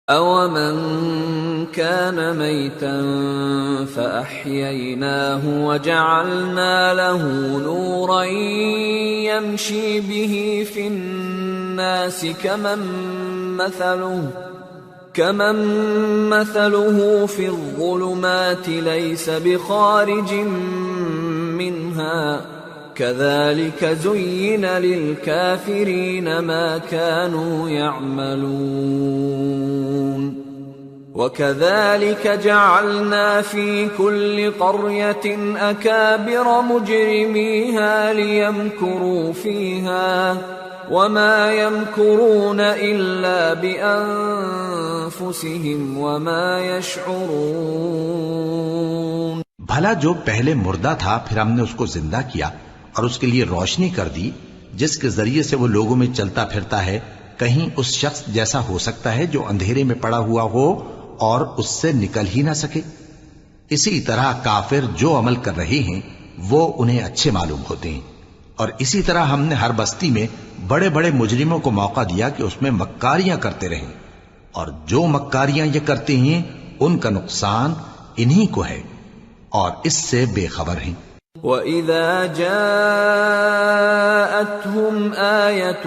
أَوَمَنْ كَانَ مَيْتًا فَأَحْيَيْنَاهُ وَجَعَلْنَا لَهُ نُورًا يَمْشِي بِهِ فِي النَّاسِ كَمَنْ مَثَلُهُ فِي الظُّلُمَاتِ لَيْسَ بِخَارِجٍ مِنْهَا كَذَلِكَ زُيِّنَ لِلْكَافِرِينَ مَا كَانُوا يَعْمَلُونَ وَكَذَلِكَ جَعَلْنَا فِي كُلِّ قَرْيَةٍ أَكَابِرَ مُجْرِمِيهَا لِيَمْكُرُوا فِيهَا وَمَا يَمْكُرُونَ إِلَّا بِأَنفُسِهِمْ وَمَا يَشْعُرُونَ۔ بھلا جو پہلے مردہ تھا پھر ہم نے اس کو زندہ کیا اور اس کے لیے روشنی کر دی جس کے ذریعے سے وہ لوگوں میں چلتا پھرتا ہے، کہیں اس شخص جیسا ہو سکتا ہے جو اندھیرے میں پڑا ہوا ہو اور اس سے نکل ہی نہ سکے؟ اسی طرح کافر جو عمل کر رہے ہیں وہ انہیں اچھے معلوم ہوتے ہیں، اور اسی طرح ہم نے ہر بستی میں بڑے بڑے مجرموں کو موقع دیا کہ اس میں مکاریاں کرتے رہیں، اور جو مکاریاں یہ کرتے ہیں ان کا نقصان انہی کو ہے اور اس سے بے خبر ہیں۔ وَإِذَا جَاءَتْهُمْ آيَةٌ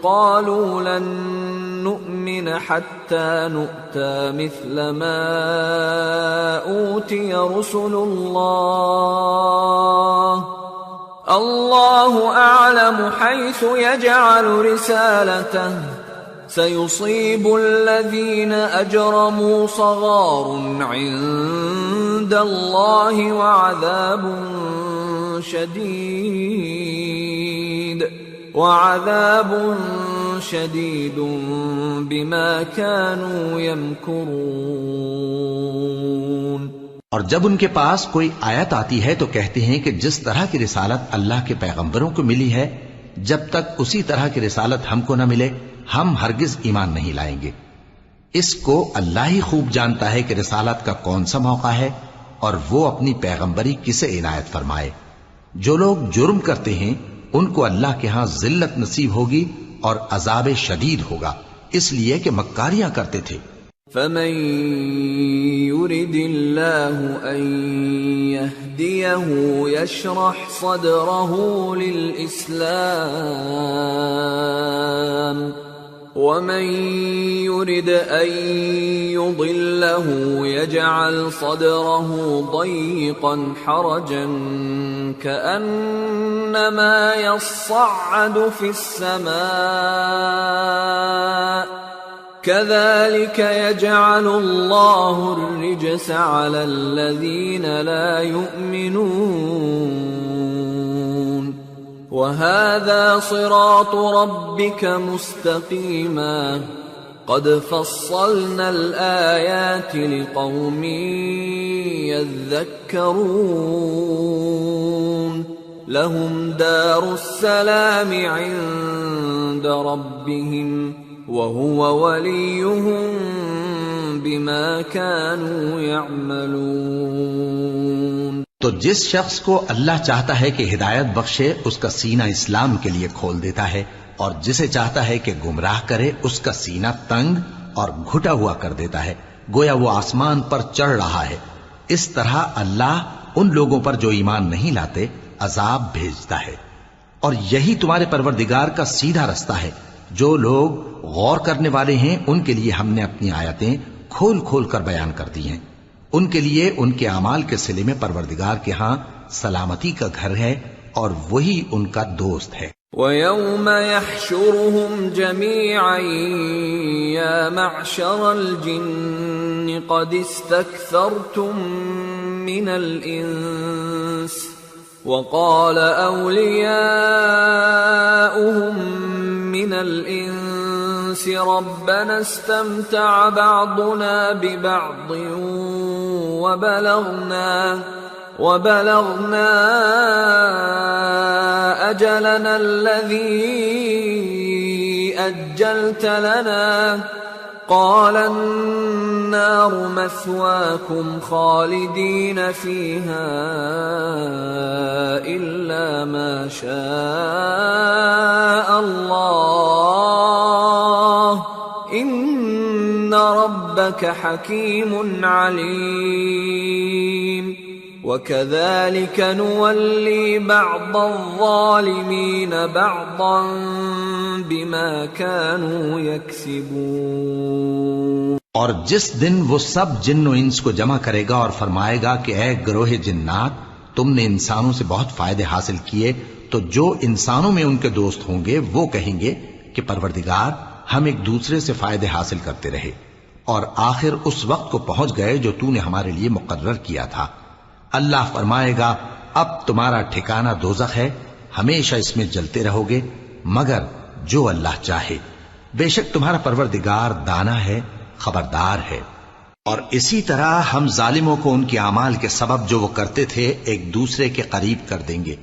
قَالُوا لَن نُّؤْمِنَ حَتَّى نُؤْتَى مِثْلَ مَا أُوتِيَ رُسُلُ اللَّهُ أَعْلَمُ حَيْثُ يَجْعَلُ رِسَالَتَهُ سَيُصِيبُ الَّذِينَ أَجْرَمُوا صَغَارٌ عِندَ اللَّهِ وَعَذَابٌ شَدِيدٌ بِمَا كَانُوا يَمْكُرُونَ۔ اور جب ان کے پاس کوئی آیت آتی ہے تو کہتے ہیں کہ جس طرح کی رسالت اللہ کے پیغمبروں کو ملی ہے، جب تک اسی طرح کی رسالت ہم کو نہ ملے ہم ہرگز ایمان نہیں لائیں گے۔ اس کو اللہ ہی خوب جانتا ہے کہ رسالت کا کون سا موقع ہے اور وہ اپنی پیغمبری کسے عنایت فرمائے۔ جو لوگ جرم کرتے ہیں ان کو اللہ کے ہاں ذلت نصیب ہوگی اور عذاب شدید ہوگا، اس لیے کہ مکاریاں کرتے تھے۔ فَمَن يُرِدِ اللَّهُ أَن يَهْدِيَهُ يَشْرَحْ صَدْرَهُ لِلْإِسْلَامِ وَمَن يُرِدْ أَن يُضِلَّهُ يَجْعَلْ صَدْرَهُ ضَيِّقًا حَرَجًا كَأَنَّمَا يَصَّعَّدُ فِي السَّمَاءِ كَذَلِكَ يَجْعَلُ اللَّهُ الرِّجْسَ عَلَى الَّذِينَ لَا يُؤْمِنُونَ وَهَذَا صِرَاطُ رَبِّكَ مُسْتَقِيمًا قَدْ فَصَّلْنَا الْآيَاتِ لِقَوْمٍ يَذَّكَّرُونَ لَهُمْ دَارُ السَّلَامِ عِندَ رَبِّهِمْ وَهُوَ وَلِيُّهُمْ بِمَا كَانُوا يَعْمَلُونَ۔ تو جس شخص کو اللہ چاہتا ہے کہ ہدایت بخشے اس کا سینہ اسلام کے لیے کھول دیتا ہے، اور جسے چاہتا ہے کہ گمراہ کرے اس کا سینہ تنگ اور گھٹا ہوا کر دیتا ہے، گویا وہ آسمان پر چڑھ رہا ہے۔ اس طرح اللہ ان لوگوں پر جو ایمان نہیں لاتے عذاب بھیجتا ہے، اور یہی تمہارے پروردگار کا سیدھا رستہ ہے۔ جو لوگ غور کرنے والے ہیں ان کے لیے ہم نے اپنی آیتیں کھول کھول کر بیان کر دی ہیں، ان کے لیے ان کے اعمال کے صلے میں پروردگار کے ہاں سلامتی کا گھر ہے اور وہی ان کا دوست ہے۔ وَيَوْمَ يَحْشُرُهُمْ جَمِيعًا يَا مَعْشَرَ الْجِنِّ قَدِ اسْتَكْثَرْتُم مِّنَ الْإِنسِ وَقَالَ أَوْلِيَاؤُهُم مِّنَ الْإِنسِ رَبَّنَا اسْتَمْتَعَ بَعْضُنَا بِبَعْضٍ وَبَلَغْنَا أَجَلَنَا الَّذِي أَجَّلْتَ لَنَا قَالَ النَّارُ مَثْوَاكُمْ خَالِدِينَ فِيهَا إِلَّا مَا شَاءَ اللَّهُ إِنَّ ربك حكيم عليم وكذلك نولي بعض الظالمين بعضا بما كانوا يكسبون۔ اور جس دن وہ سب جن و انس کو جمع کرے گا اور فرمائے گا کہ اے گروہ جنات، تم نے انسانوں سے بہت فائدے حاصل کیے، تو جو انسانوں میں ان کے دوست ہوں گے وہ کہیں گے کہ پروردگار ہم ایک دوسرے سے فائدے حاصل کرتے رہے، اور آخر اس وقت کو پہنچ گئے جو تو نے ہمارے لیے مقرر کیا تھا۔ اللہ فرمائے گا اب تمہارا ٹھکانہ دوزخ ہے، ہمیشہ اس میں جلتے رہو گے مگر جو اللہ چاہے، بے شک تمہارا پروردگار دانا ہے، خبردار ہے۔ اور اسی طرح ہم ظالموں کو ان کے اعمال کے سبب جو وہ کرتے تھے ایک دوسرے کے قریب کر دیں گے۔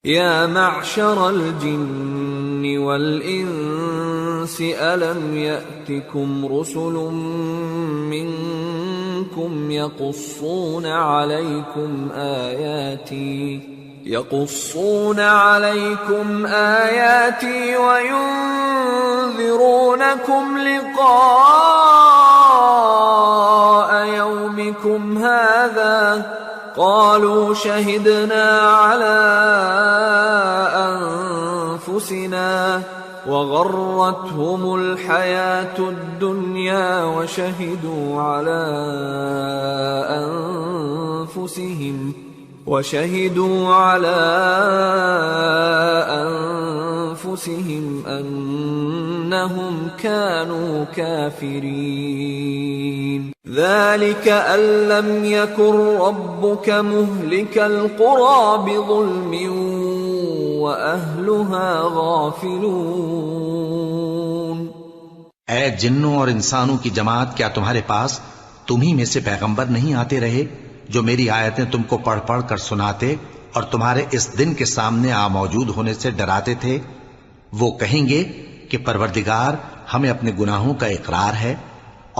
یا معشر الجن والانس الم یأتکم رسل منکم یقصون علیکم آیاتی وینذرونکم لقاء یومکم هذا قالوا شهدنا على أنفسنا وغرتهم الحياة الدنيا وشهدوا على أنفسهم أنهم كانوا كافرين ذلك أن لم يكن ربك مهلك القرى بظلم وأهلها غافلون۔ اے جنوں اور انسانوں کی جماعت، کیا تمہارے پاس تمہیں میں سے پیغمبر نہیں آتے رہے جو میری آیتیں تم کو پڑھ پڑھ کر سناتے اور تمہارے اس دن کے سامنے موجود ہونے سے ڈراتے تھے؟ وہ کہیں گے کہ پروردگار ہمیں اپنے گناہوں کا اقرار ہے،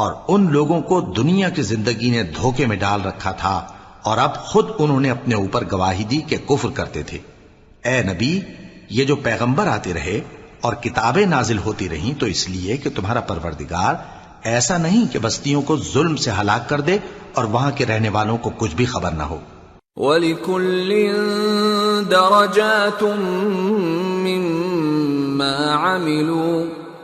اور ان لوگوں کو دنیا کی زندگی نے دھوکے میں ڈال رکھا تھا اور اب خود انہوں نے اپنے اوپر گواہی دی کہ کفر کرتے تھے۔ اے نبی، یہ جو پیغمبر آتے رہے اور کتابیں نازل ہوتی رہیں تو اس لیے کہ تمہارا پروردگار ایسا نہیں کہ بستیوں کو ظلم سے ہلاک کر دے اور وہاں کے رہنے والوں کو کچھ بھی خبر نہ ہو۔ وَلِكُلٍّ دَرَجَاتٌ مِّمَّا عَمِلُوا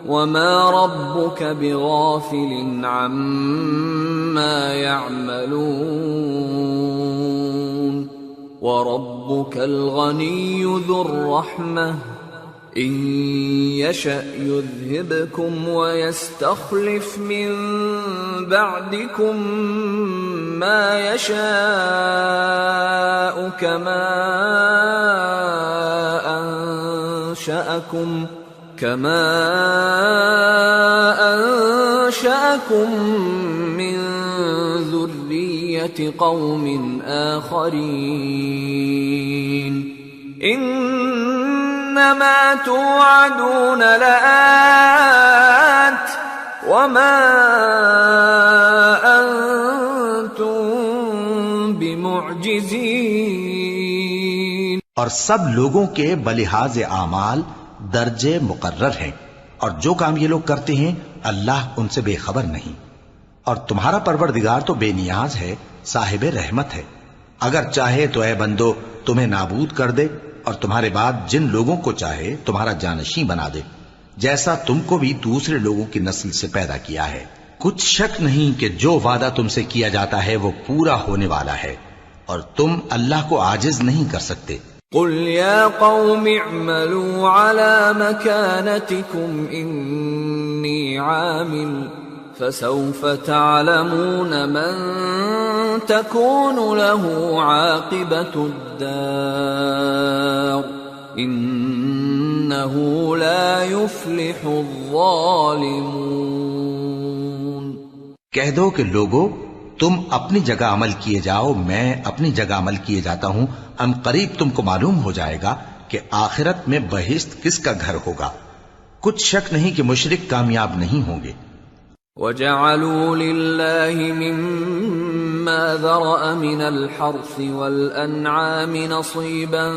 وَمَا رَبُّكَ بِغَافِلٍ عَمَّا يَعْمَلُونَ وَرَبُّكَ الْغَنِيُّ ذُو الرَّحْمَةِ إِن يَشَأْ يُذْهِبْكُمْ وَيَسْتَخْلِفْ مِن بَعْدِكُم مَّا يَشَاءُ كَمَا أَنشَأَكُم مِّن ذُرِّيَّةِ قَوْمٍ آخَرِينَ إِنَّمَا تُوعَدُونَ لَآتٍ وَمَا أَنتُم بِمُعْجِزِينَ۔ اور سب لوگوں کے بلحاظ اعمال درجے مقرر ہیں، اور جو کام یہ لوگ کرتے ہیں اللہ ان سے بے خبر نہیں۔ اور تمہارا پروردگار تو بے نیاز ہے، صاحب رحمت ہے، اگر چاہے تو اے بندو تمہیں نابود کر دے اور تمہارے بعد جن لوگوں کو چاہے تمہارا جانشین بنا دے، جیسا تم کو بھی دوسرے لوگوں کی نسل سے پیدا کیا ہے۔ کچھ شک نہیں کہ جو وعدہ تم سے کیا جاتا ہے وہ پورا ہونے والا ہے، اور تم اللہ کو عاجز نہیں کر سکتے۔ قل يا قوم اعملوا على مكانتكم إني عامل فسوف تعلمون من تكون له عاقبة الدار إنه لا يفلح الظالمون۔ کہہ دو کہ لوگو تم اپنی جگہ عمل کیے جاؤ، میں اپنی جگہ عمل کیے جاتا ہوں، ان قریب تم کو معلوم ہو جائے گا کہ آخرت میں بہشت کس کا گھر ہوگا۔ کچھ شک نہیں کہ مشرک کامیاب نہیں ہوں گے۔ وَجَعَلُوا لِلَّهِ مِمَّا مما ذرأ من الحرث والأنعام نصيبا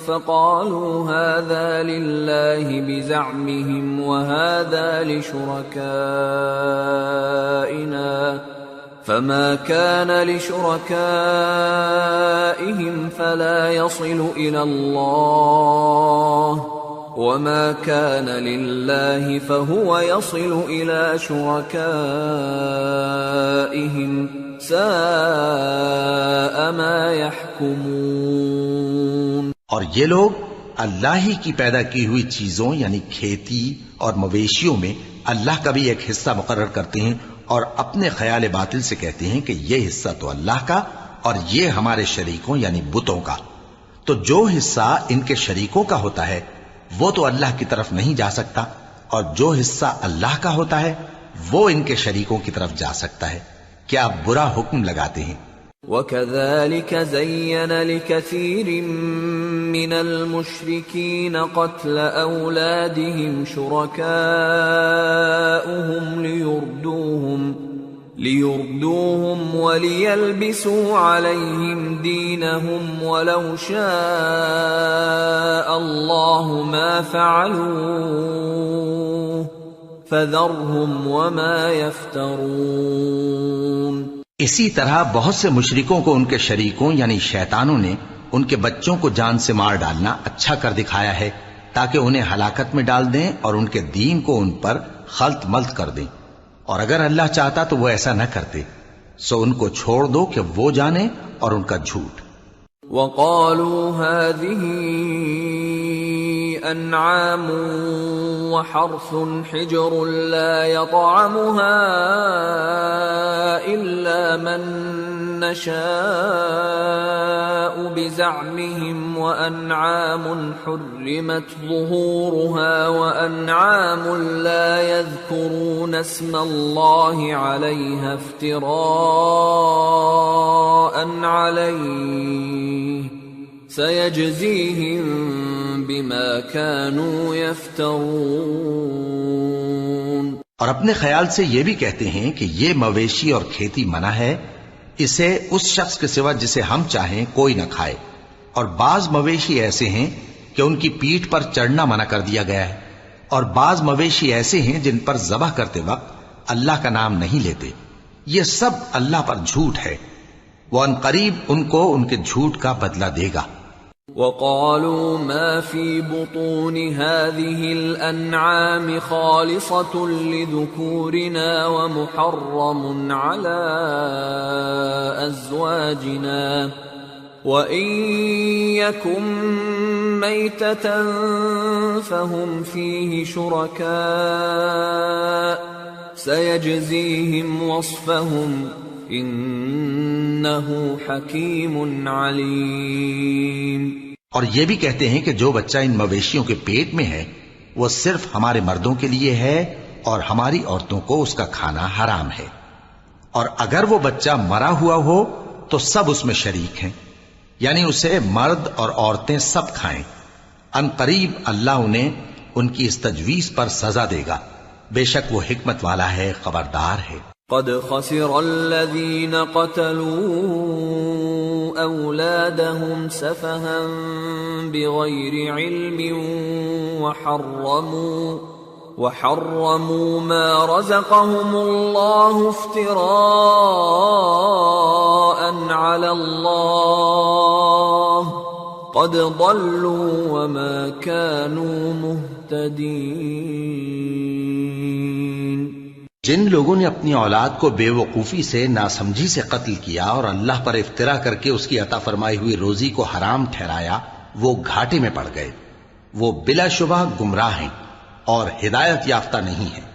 فقالوا هذا لله بزعمهم وهذا لشركائنا فما كان لشركائهم فلا يصل إلى الله وما كان لله فهو يصل إلى شركائهم ساء ما يحكمون۔ اور یہ لوگ اللہ ہی کی پیدا کی ہوئی چیزوں یعنی کھیتی اور مویشیوں میں اللہ کا بھی ایک حصہ مقرر کرتے ہیں اور اپنے خیال باطل سے کہتے ہیں کہ یہ حصہ تو اللہ کا اور یہ ہمارے شریکوں یعنی بتوں کا، تو جو حصہ ان کے شریکوں کا ہوتا ہے وہ تو اللہ کی طرف نہیں جا سکتا، اور جو حصہ اللہ کا ہوتا ہے وہ ان کے شریکوں کی طرف جا سکتا ہے۔ کیا برا حکم لگاتے ہیں؟ وَكَذَلِكَ زَيَّنَ لِكَثِيرٍ مِّنَ الْمُشْرِكِينَ قَتْلَ أَوْلَادِهِمْ شُرَكَاؤُهُمْ لِيُرْدُوهُمْ وَلِيَلْبِسُوا عَلَيْهِمْ دِينَهُمْ وَلَوْ شَاءَ اللَّهُ مَا فَعَلُوهُ فَذَرْهُمْ وَمَا يَفْتَرُونَ۔ اسی طرح بہت سے مشرکوں کو ان کے شریکوں یعنی شیطانوں نے ان کے بچوں کو جان سے مار ڈالنا اچھا کر دکھایا ہے تاکہ انہیں ہلاکت میں ڈال دیں اور ان کے دین کو ان پر خلط ملط کر دیں، اور اگر اللہ چاہتا تو وہ ایسا نہ کرتے، سو ان کو چھوڑ دو کہ وہ جانے اور ان کا جھوٹ۔ وَقَالُوا هَذِهِ أَنْعَامٌ وَحَرْثٌ حِجْرٌ لَا يَطْعَمُهَا إِلَّا مَن نَّشَاءُ بِزَعْمِهِمْ وَأَنْعَامٌ حُرِّمَتْ ظُهُورُهَا وَأَنْعَامٌ لَا يَذْكُرُونَ اسْمَ اللَّهِ عَلَيْهَا افْتِرَاءً عَلَيْهِ سَيَجْزِيهِمْ بِمَا كَانُوا يَفْتَرُونَ۔ اور اپنے خیال سے یہ بھی کہتے ہیں کہ یہ مویشی اور کھیتی منع ہے، اسے اس شخص کے سوا جسے ہم چاہیں کوئی نہ کھائے، اور بعض مویشی ایسے ہیں کہ ان کی پیٹھ پر چڑھنا منع کر دیا گیا ہے، اور بعض مویشی ایسے ہیں جن پر ذبح کرتے وقت اللہ کا نام نہیں لیتے، یہ سب اللہ پر جھوٹ ہے، وہ ان قریب ان کو ان کے جھوٹ کا بدلہ دے گا۔ وَقَالُوا مَا فِي بُطُونِ هَذِهِ الْأَنْعَامِ خَالِصَةٌ لِذُكُورِنَا وَمُحَرَّمٌ عَلَى أَزْوَاجِنَا وَإِن يَكُن مَّيْتَةً فَهُمْ فِيهِ شُرَكَاءُ سَيَجْزِيهِمْ وَصْفَهُمْ انہ حکیم علیم۔ اور یہ بھی کہتے ہیں کہ جو بچہ ان مویشیوں کے پیٹ میں ہے وہ صرف ہمارے مردوں کے لیے ہے اور ہماری عورتوں کو اس کا کھانا حرام ہے، اور اگر وہ بچہ مرا ہوا ہو تو سب اس میں شریک ہیں، یعنی اسے مرد اور عورتیں سب کھائیں، ان قریب اللہ انہیں ان کی اس تجویز پر سزا دے گا، بے شک وہ حکمت والا ہے، خبردار ہے۔ قد خسر الذين قتلوا أولادهم سفها بغير علم وحرموا ما رزقهم الله افتراء على الله قد ضلوا وما كانوا مهتدين۔ جن لوگوں نے اپنی اولاد کو بے وقوفی سے ناسمجھی سے قتل کیا اور اللہ پر افترا کر کے اس کی عطا فرمائی ہوئی روزی کو حرام ٹھہرایا، وہ گھاٹے میں پڑ گئے، وہ بلا شبہ گمراہ ہیں اور ہدایت یافتہ نہیں ہیں۔